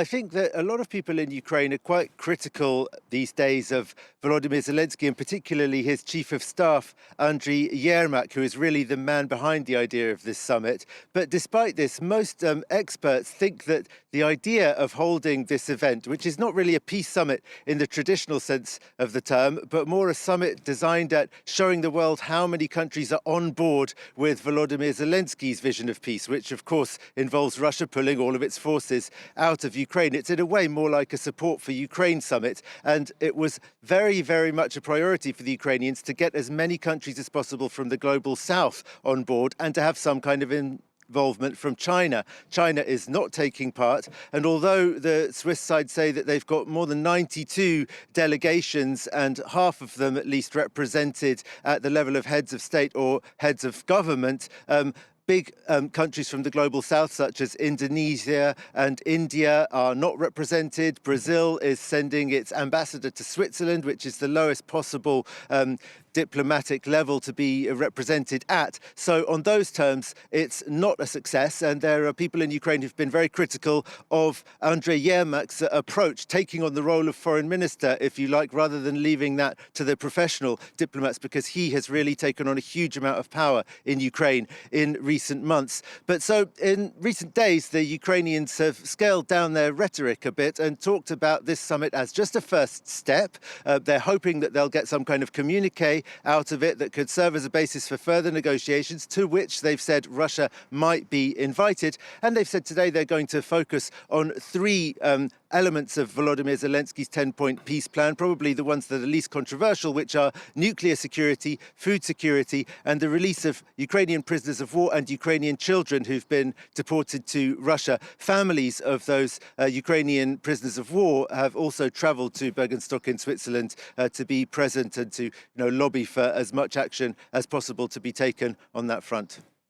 I think that a lot of people in Ukraine are quite critical these days of Volodymyr Zelensky, and particularly his chief of staff, Andriy Yermak, who is really the man behind the idea of this summit. But despite this, most experts think that the idea of holding this event, which is not really a peace summit in the traditional sense of the term, but more a summit designed at showing the world how many countries are on board with Volodymyr Zelensky's vision of peace, which of course involves Russia pulling all of its forces out of Ukraine. It's in a way more like a support for Ukraine summit, and it was very, very much a priority for the Ukrainians to get as many countries as possible from the global south on board and to have some kind of involvement from China. China is not taking part, and although the Swiss side say that they've got more than 92 delegations and half of them at least represented at the level of heads of state or heads of government, big countries from the global south, such as Indonesia and India, are not represented. Brazil is sending its ambassador to Switzerland, which is the lowest possible diplomatic level to be represented at. So on those terms, it's not a success. And there are people in Ukraine who've been very critical of Andriy Yermak's approach, taking on the role of foreign minister, if you like, rather than leaving that to the professional diplomats, because he has really taken on a huge amount of power in Ukraine in recent months. But so in recent days, the Ukrainians have scaled down their rhetoric a bit and talked about this summit as just a first step. They're hoping that they'll get some kind of communique out of it that could serve as a basis for further negotiations, to which they've said Russia might be invited. And they've said today they're going to focus on three elements of Volodymyr Zelensky's 10-point peace plan, probably the ones that are least controversial, which are nuclear security, food security, and the release of Ukrainian prisoners of war and Ukrainian children who've been deported to Russia. Families of those Ukrainian prisoners of war have also travelled to Bergenstock in Switzerland to be present and to lobby for as much action as possible to be taken on that front.